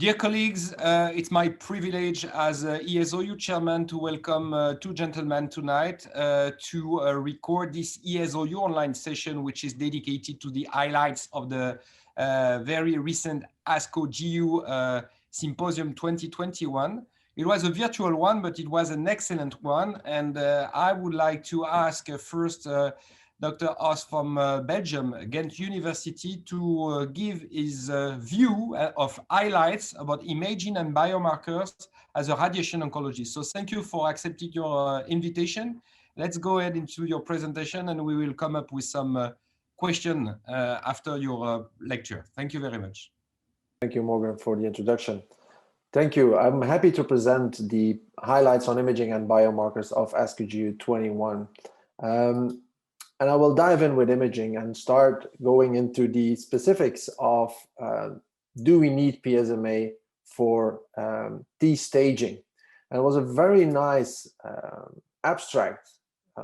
Dear colleagues, it's my privilege as ESOU chairman to welcome two gentlemen tonight to record this ESOU online session, which is dedicated to the highlights of the very recent ASCO GU Symposium 2021. It was a virtual one, but it was an excellent one. And I would like to ask first Dr. Os from Belgium, Ghent University, to give his view of highlights about imaging and biomarkers as a radiation oncologist. So thank you for accepting your invitation. Let's go ahead into your presentation and we will come up with some question after your lecture. Thank you very much. Thank you, Morgan, for the introduction. Thank you. I'm happy to present the highlights on imaging and biomarkers of ASCO GU21. And I will dive in with imaging and start going into the specifics of do we need PSMA for destaging? And it was a very nice abstract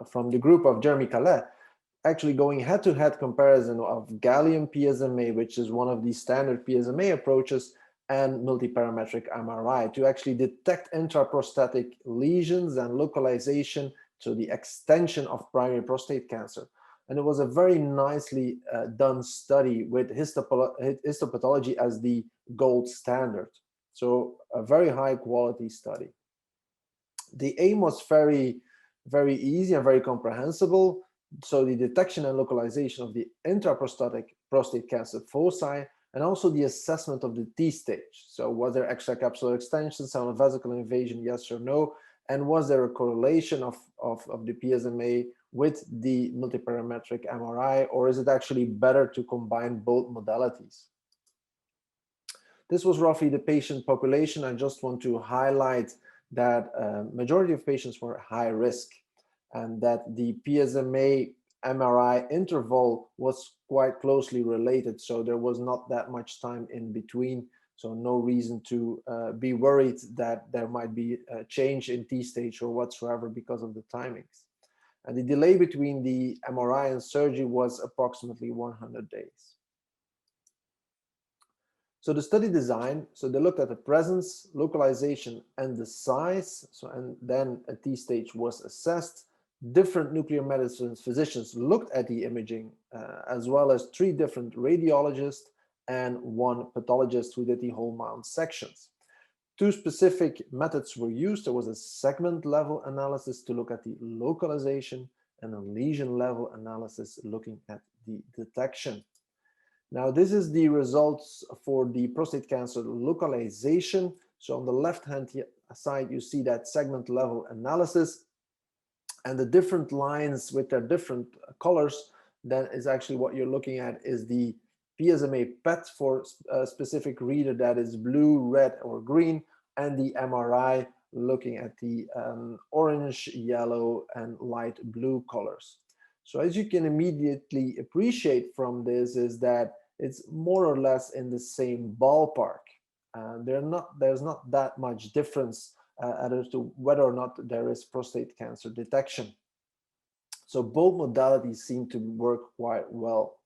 from the group of Jeremy Calais, actually going head-to-head comparison of gallium PSMA, which is one of the standard PSMA approaches, and multiparametric MRI to actually detect intraprostatic lesions and localization to the extension of primary prostate cancer. And it was a very nicely done study with histopathology as the gold standard. So a very high quality study. The aim was very easy and very comprehensible. So the detection and localization of the intraprostatic prostate cancer foci, and also the assessment of the T stage. So was there extracapsular extension, seminal vesicle invasion, yes or no? And was there a correlation of the PSMA with the multiparametric MRI, or is it actually better to combine both modalities? This was roughly the patient population. I just want to highlight that majority of patients were high risk, and that the PSMA MRI interval was quite closely related, so there was not that much time in between. So no reason to be worried that there might be a change in T stage or whatsoever because of the timings. And the delay between the MRI and surgery was approximately 100 days. So the study design, so they looked at the presence, localization, and the size. So, and then a T stage was assessed. Different nuclear medicine physicians looked at the imaging, as well as 3 different radiologists and 1 pathologist who did the whole mount sections. 2 specific methods were used. There was a segment level analysis to look at the localization, and a lesion level analysis looking at the detection. Now, this is the results for the prostate cancer localization. So on the left-hand side, you see that segment level analysis, and the different lines with their different colors. That is actually what you're looking at is the PSMA PET for a specific reader that is blue, red, or green, and the MRI looking at the orange, yellow, and light blue colors. So as you can immediately appreciate from this is that it's more or less in the same ballpark. There's not that much difference as to whether or not there is prostate cancer detection. So both modalities seem to work quite well.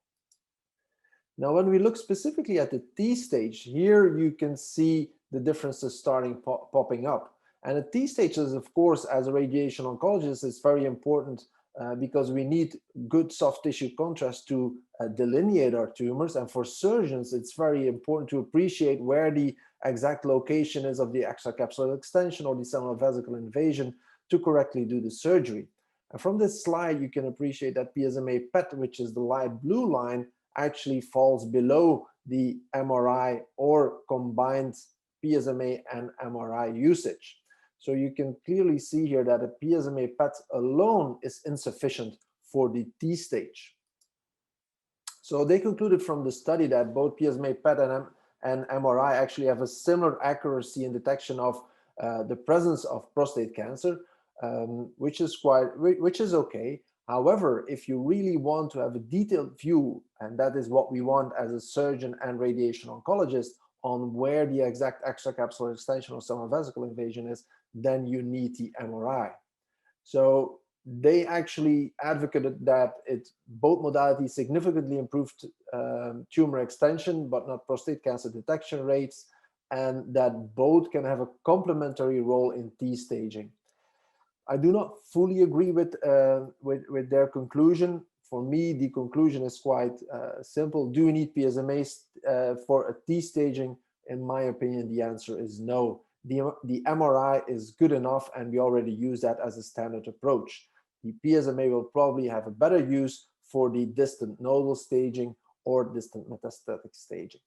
Now, when we look specifically at the T stage, here you can see the differences starting popping up. And the T stage is, of course, as a radiation oncologist, is very important because we need good soft tissue contrast to delineate our tumors. And for surgeons, it's very important to appreciate where the exact location is of the extracapsular extension or the seminal vesicle invasion to correctly do the surgery. And from this slide, you can appreciate that PSMA PET, which is the light blue line, actually falls below the MRI or combined PSMA and MRI usage. So you can clearly see here that a PSMA PET alone is insufficient for the T stage. So they concluded from the study that both PSMA PET and MRI actually have a similar accuracy in detection of the presence of prostate cancer, which is okay. However, if you really want to have a detailed view, and that is what we want as a surgeon and radiation oncologist, on where the exact extracapsular extension or seminal vesicle invasion is, then you need the MRI. So they actually advocated that both modalities significantly improved tumor extension, but not prostate cancer detection rates. and that both can have a complementary role in T-staging. I do not fully agree with their conclusion. For me, the conclusion is quite simple. Do you need PSMA for a T-staging? In my opinion, the answer is no. The MRI is good enough, and we already use that as a standard approach. The PSMA will probably have a better use for the distant nodal staging or distant metastatic staging.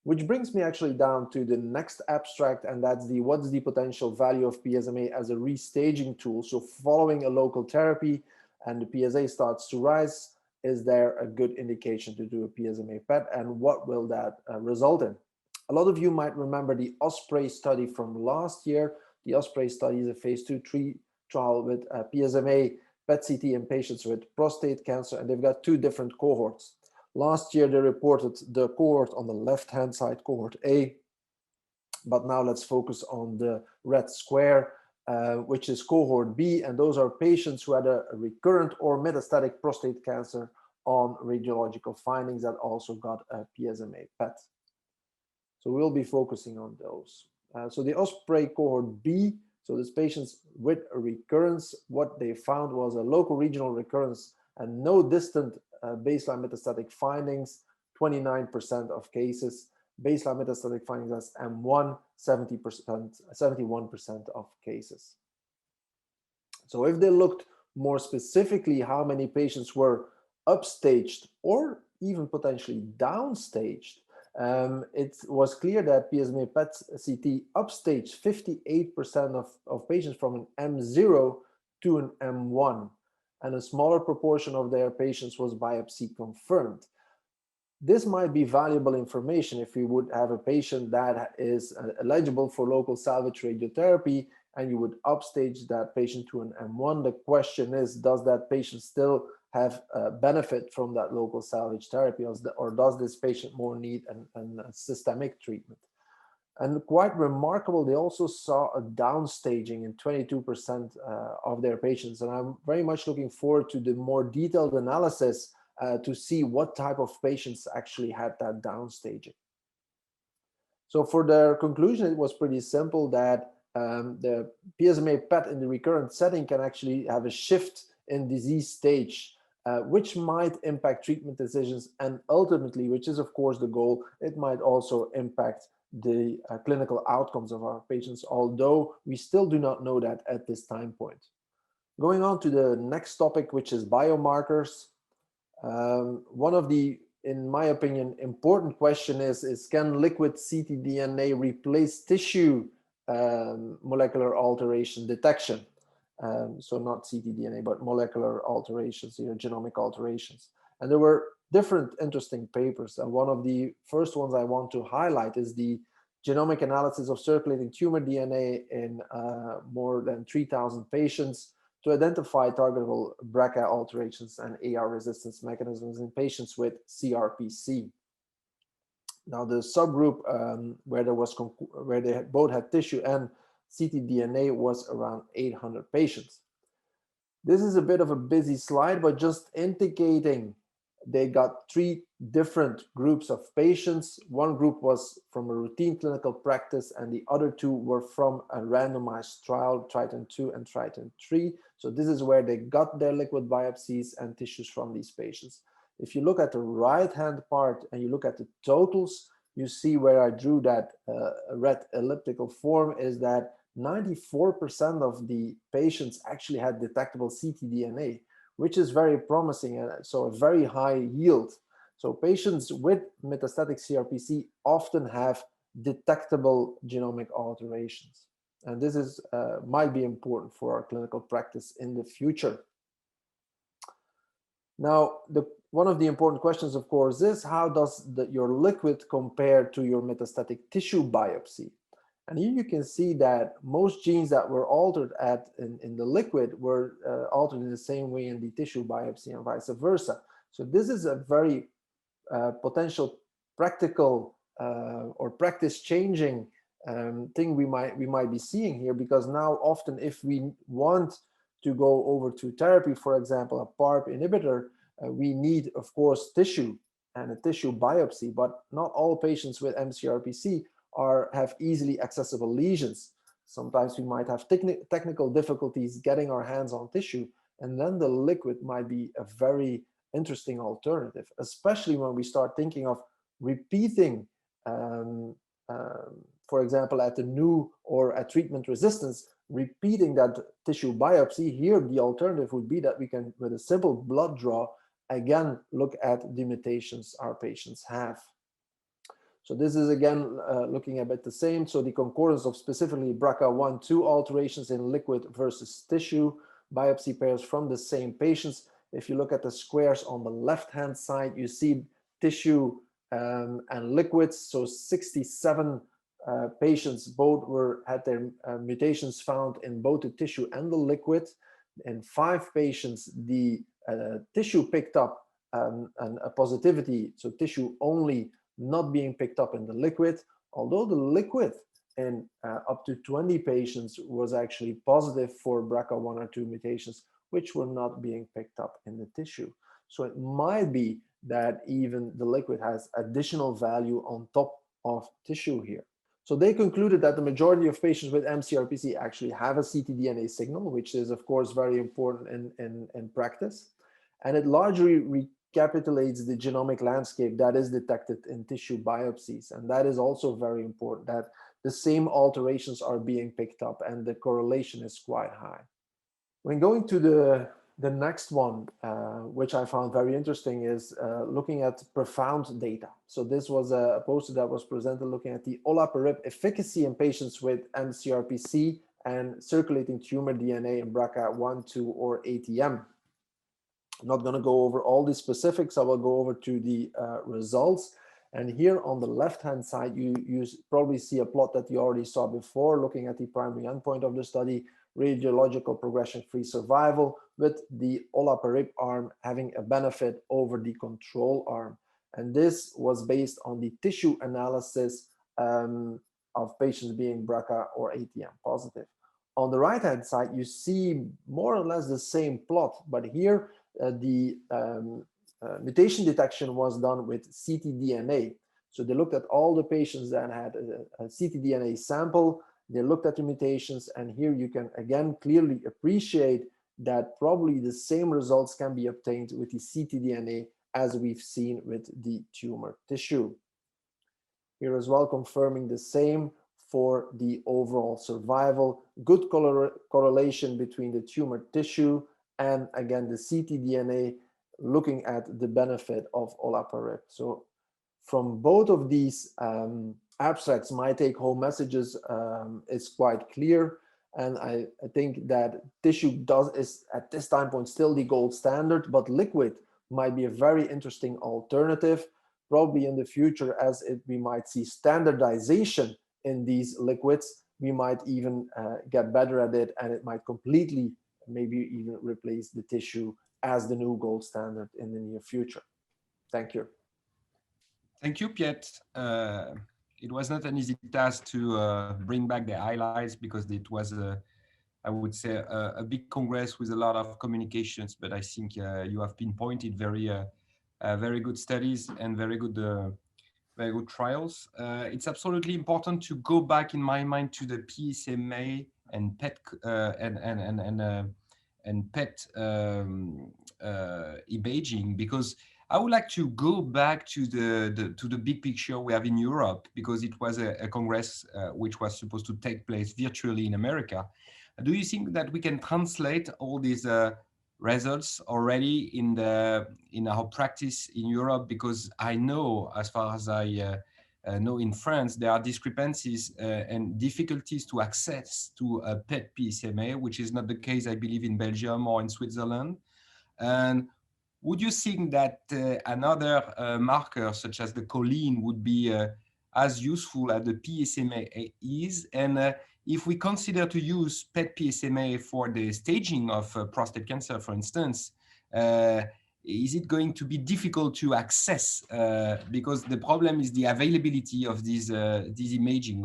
Which brings me actually down to the next abstract, and that's what's the potential value of PSMA as a restaging tool. So following a local therapy and the PSA starts to rise, is there a good indication to do a PSMA PET, and what will that result in? A lot of you might remember the OSPREY study from last year. The OSPREY study is a phase 2/3 trial with PSMA PET-CT in patients with prostate cancer, and they've got two different cohorts. Last year, they reported the cohort on the left-hand side, cohort A, but now let's focus on the red square, which is cohort B, and those are patients who had a recurrent or metastatic prostate cancer on radiological findings that also got a PSMA PET. So we'll be focusing on those. So the OSPREY cohort B, so these patients with a recurrence, what they found was a local regional recurrence and no distant baseline metastatic findings, 29% of cases. Baseline metastatic findings as M1, 71% of cases. So if they looked more specifically how many patients were upstaged or even potentially downstaged, it was clear that PSMA PET-CT upstaged 58% of patients from an M0 to an M1, and a smaller proportion of their patients was biopsy confirmed. This might be valuable information if you would have a patient that is eligible for local salvage radiotherapy and you would upstage that patient to an M1. The question is, does that patient still have benefit from that local salvage therapy, or does this patient more need a systemic treatment? And quite remarkable, they also saw a downstaging in 22% of their patients. And I'm very much looking forward to the more detailed analysis to see what type of patients actually had that downstaging. So for their conclusion, it was pretty simple that the PSMA PET in the recurrent setting can actually have a shift in disease stage, which might impact treatment decisions, and ultimately, which is of course the goal, it might also impact the clinical outcomes of our patients, although we still do not know that at this time point. Going on to the next topic, which is biomarkers. One of the, in my opinion, important question is can liquid ctDNA replace tissue molecular alteration detection? So not ctDNA, but molecular alterations, genomic alterations. And there were different interesting papers. And one of the first ones I want to highlight is the genomic analysis of circulating tumor DNA in more than 3,000 patients to identify targetable BRCA alterations and AR resistance mechanisms in patients with CRPC. Now, the subgroup where they both had tissue and ctDNA was around 800 patients. This is a bit of a busy slide, but just indicating they got 3 different groups of patients. One group was from a routine clinical practice, and the other 2 were from a randomized trial, Triton 2 and Triton 3. So this is where they got their liquid biopsies and tissues from these patients. If you look at the right-hand part and you look at the totals, you see where I drew that red elliptical form is that 94% of the patients actually had detectable ctDNA, which is very promising, and so a very high yield. So patients with metastatic CRPC often have detectable genomic alterations. And this is might be important for our clinical practice in the future. Now, one of the important questions, of course, is how does your liquid compare to your metastatic tissue biopsy? And here you can see that most genes that were altered in the liquid were altered in the same way in the tissue biopsy and vice versa. So this is a very potential practical or practice-changing thing we might be seeing here, because now often if we want to go over to therapy, for example, a PARP inhibitor, we need, of course, tissue and a tissue biopsy, but not all patients with mCRPC have easily accessible lesions. Sometimes we might have technical difficulties getting our hands on tissue, and then the liquid might be a very interesting alternative, especially when we start thinking of repeating, for example, at the new or at treatment resistance, repeating that tissue biopsy. Here, the alternative would be that we can, with a simple blood draw, again, look at the mutations our patients have. So this is again looking a bit the same. So the concordance of specifically BRCA1/2 alterations in liquid versus tissue biopsy pairs from the same patients. If you look at the squares on the left-hand side, you see tissue and liquids. So 67 patients both had their mutations found in both the tissue and the liquid. In 5 patients, the tissue picked up a positivity, so tissue only, not being picked up in the liquid, although the liquid in up to 20 patients was actually positive for BRCA1 or 2 mutations, which were not being picked up in the tissue. So it might be that even the liquid has additional value on top of tissue here. So they concluded that the majority of patients with mCRPC actually have a ctDNA signal, which is of course very important in practice. And it largely recapitulates the genomic landscape that is detected in tissue biopsies. And that is also very important, that the same alterations are being picked up and the correlation is quite high. When going to the next one, which I found very interesting, is looking at profound data. So this was a poster that was presented looking at the olaparib efficacy in patients with mCRPC and circulating tumor DNA in BRCA1, 2, or ATM. I'm not going to go over all the specifics. I will go over to the results. And here on the left-hand side, you probably see a plot that you already saw before, looking at the primary endpoint of the study, radiological progression-free survival, with the olaparib arm having a benefit over the control arm. And this was based on the tissue analysis of patients being BRCA or ATM positive. On the right-hand side, you see more or less the same plot, but here the mutation detection was done with ctDNA. So they looked at all the patients that had a ctDNA sample. They looked at the mutations, and here you can again clearly appreciate that probably the same results can be obtained with the ctDNA as we've seen with the tumor tissue. Here as well, confirming the same for the overall survival, good correlation between the tumor tissue and again the ctDNA, looking at the benefit of olaparib. So from both of these abstracts, my take-home messages is quite clear, and I think that tissue is at this time point still the gold standard, but liquid might be a very interesting alternative. Probably in the future, as we might see standardization in these liquids, we might even get better at it, and it might completely maybe even replace the tissue as the new gold standard in the near future. Thank you. Thank you, Piet. It was not an easy task to bring back the highlights, because it was, I would say, a big congress with a lot of communications, but I think you have pinpointed very good studies and very good trials. It's absolutely important to go back, in my mind, to the PSMA and PET and PET imaging, because I would like to go back to the big picture we have in Europe, because it was a congress which was supposed to take place virtually in America. Do you think that we can translate all these results already in our practice in Europe? Because I know, as far as I know, in France there are discrepancies and difficulties to access to a PET PSMA, which is not the case, I believe, in Belgium or in Switzerland. And would you think that another marker such as the choline would be as useful as the PSMA is? And if we consider to use PET PSMA for the staging of prostate cancer, for instance, is it going to be difficult to access? Because the problem is the availability of these imaging.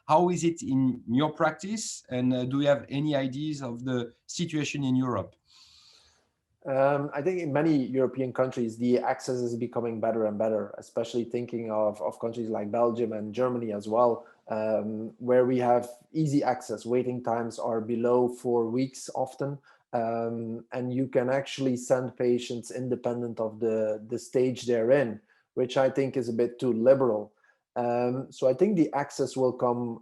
How is it in your practice? And do you have any ideas of the situation in Europe? I think in many European countries, the access is becoming better and better, especially thinking of countries like Belgium and Germany as well, where we have easy access. Waiting times are below 4 weeks often, and you can actually send patients independent of the stage they're in, which I think is a bit too liberal. So I think the access will come,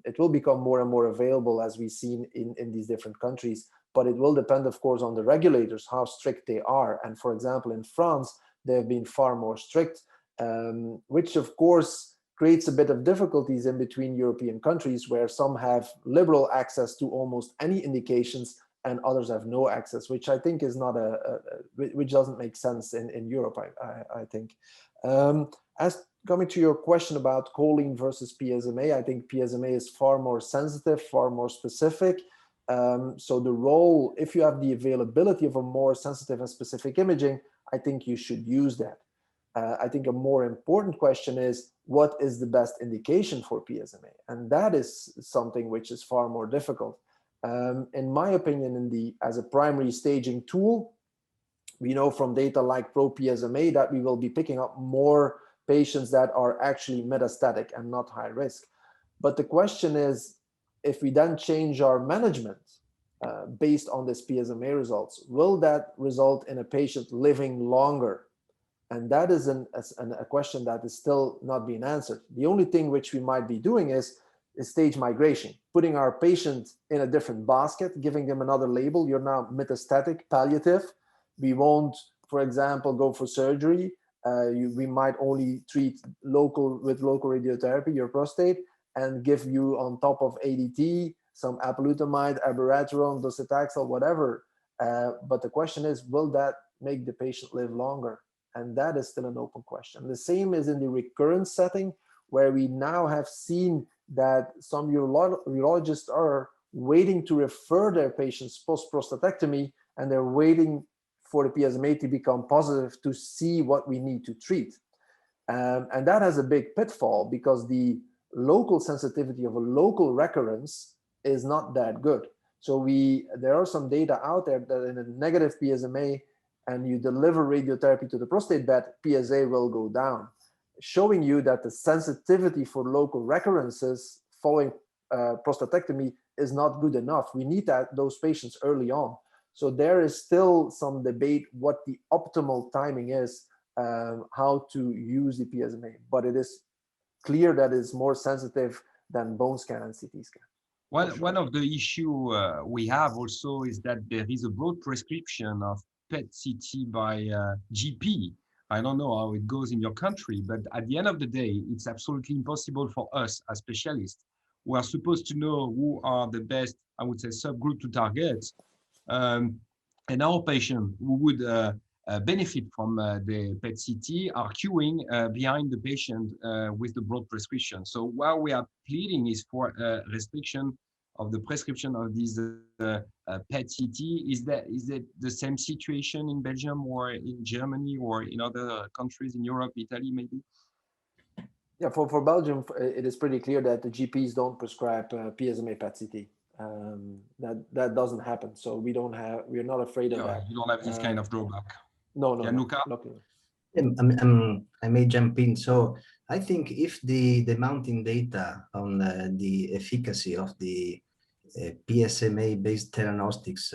it will become more and more available as we've seen in these different countries. But it will depend, of course, on the regulators, how strict they are. And for example, in France, they've been far more strict, which of course creates a bit of difficulties in between European countries, where some have liberal access to almost any indications and others have no access, which I think is not which doesn't make sense in Europe, I think. As coming to your question about choline versus PSMA, I think PSMA is far more sensitive, far more specific. So the role, if you have the availability of a more sensitive and specific imaging, I think you should use that. I think a more important question is, what is the best indication for PSMA? And that is something which is far more difficult. In my opinion, as a primary staging tool, we know from data like ProPSMA that we will be picking up more patients that are actually metastatic and not high risk. But the question is, if we then change our management based on this PSMA results, will that result in a patient living longer? And that is a question that is still not being answered. The only thing which we might be doing is stage migration, putting our patient in a different basket, giving them another label. You're now metastatic, palliative. We won't, for example, go for surgery. We might only treat with local radiotherapy your prostate, and give you on top of ADT some apalutamide, abiraterone, docetaxel, whatever. But the question is, will that make the patient live longer? And that is still an open question. The same is in the recurrent setting, where we now have seen that some urologists are waiting to refer their patients post-prostatectomy, and they're waiting for the PSMA to become positive to see what we need to treat. And that has a big pitfall, because the local sensitivity of a local recurrence is not that good. So there are some data out there that in a negative PSMA, and you deliver radiotherapy to the prostate bed, PSA will go down, showing you that the sensitivity for local recurrences following prostatectomy is not good enough. We need those patients early on. So there is still some debate what the optimal timing is, how to use the PSMA, but it is clear that it's more sensitive than bone scan and CT scan. Well, one of the issue we have also is that there is a broad prescription of PET-CT by GP. I don't know how it goes in your country, but at the end of the day, it's absolutely impossible for us as specialists who are supposed to know who are the best, I would say, subgroup to target, and our patient who would benefit from the PET-CT are queuing behind the patient with the broad prescription. So what we are pleading is for a restriction of the prescription of these PET-CT. Is that the same situation in Belgium or in Germany or in other countries in Europe, Italy maybe? Yeah, for Belgium, it is pretty clear that the GPs don't prescribe PSMA PET-CT. That doesn't happen. So we're not afraid of that. You don't have this kind of drawback. No. Luca? I may jump in. So I think if the mounting data on the efficacy of the PSMA-based theranostics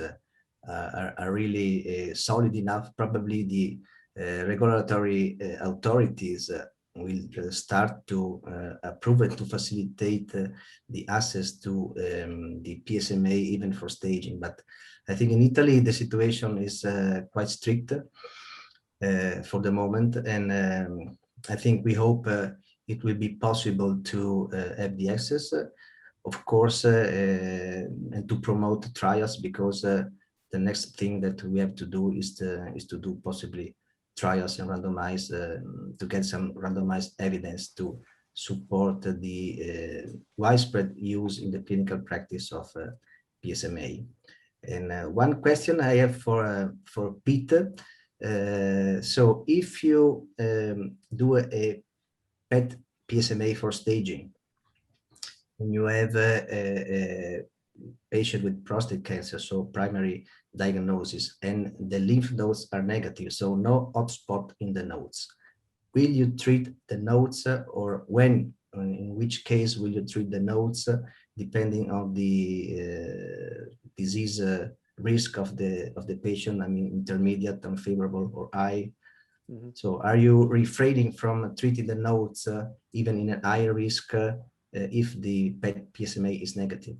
are really solid enough, probably the regulatory authorities will start to approve it to facilitate the access to the PSMA even for staging. But I think in Italy, the situation is quite strict for the moment. And I think we hope it will be possible to have the access, of course, and to promote trials, because the next thing that we have to do is to do possibly trials and randomize to get some randomized evidence to support the widespread use in the clinical practice of PSMA. And one question I have for Peter. So if you do a PET PSMA for staging, and you have a patient with prostate cancer, so primary diagnosis and the lymph nodes are negative, so no hotspot in the nodes. Will you treat the nodes or when, in which case will you treat the nodes depending on the disease risk of the patient, I mean intermediate, unfavorable or high? Mm-hmm. So are you refraining from treating the nodes even in a high risk if the PSMA is negative?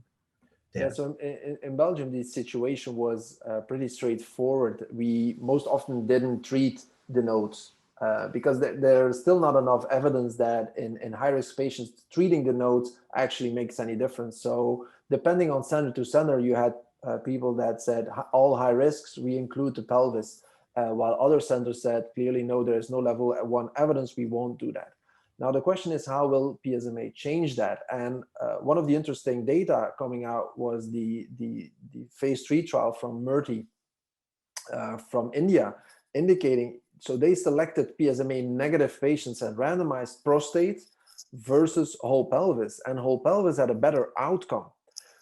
Yeah, so in Belgium, the situation was pretty straightforward. We most often didn't treat the nodes because there's still not enough evidence that in high-risk patients, treating the nodes actually makes any difference. So depending on center to center, you had people that said all high risks, we include the pelvis, while other centers said clearly, no, there is no level 1 evidence, we won't do that. Now, the question is, how will PSMA change that? And one of the interesting data coming out was the phase 3 trial from Murthy from India, indicating, so they selected PSMA negative patients and randomized prostate versus whole pelvis, and whole pelvis had a better outcome.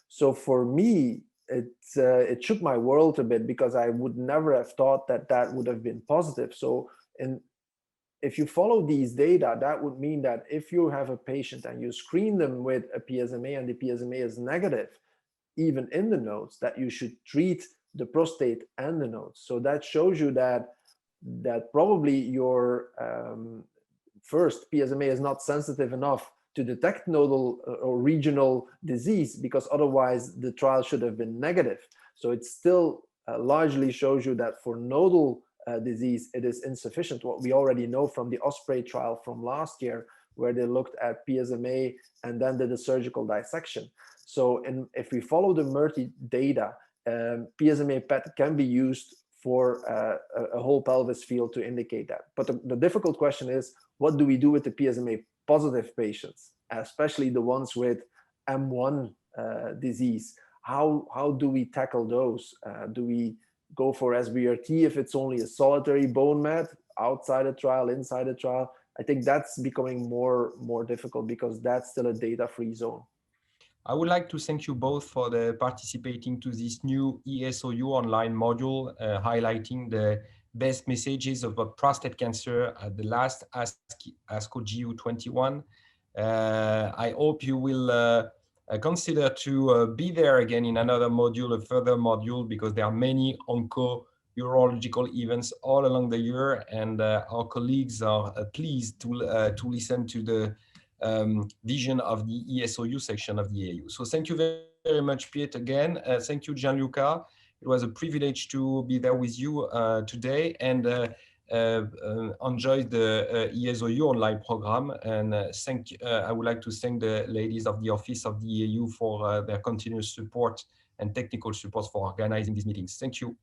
So for me, it shook my world a bit because I would never have thought that that would have been positive. So if you follow these data, that would mean that if you have a patient and you screen them with a PSMA and the PSMA is negative, even in the nodes, that you should treat the prostate and the nodes. So that shows you that probably your first PSMA is not sensitive enough to detect nodal or regional disease, because otherwise the trial should have been negative. So it still largely shows you that for nodal disease, it is insufficient. What we already know from the Osprey trial from last year, where they looked at PSMA and then did a surgical dissection. So if we follow the Murthy data, PSMA PET can be used for a whole pelvis field to indicate that. But the difficult question is, what do we do with the PSMA positive patients, especially the ones with M1 disease? How do we tackle those? Do we go for SBRT if it's only a solitary bone met outside a trial, inside a trial? I think that's becoming more difficult because that's still a data-free zone. I would like to thank you both for participating to this new ESOU online module, highlighting the best messages about prostate cancer at the last ASCO GU21. I hope you will consider to be there again in another module, a further module, because there are many onco-urological events all along the year, and our colleagues are pleased to listen to the vision of the ESOU section of the AU. So thank you very much, Piet, again. Thank you, Gianluca. It was a privilege to be there with you today, and enjoy the ESOU online program. And I would like to thank the ladies of the Office of the EAU for their continuous support and technical support for organizing these meetings. Thank you.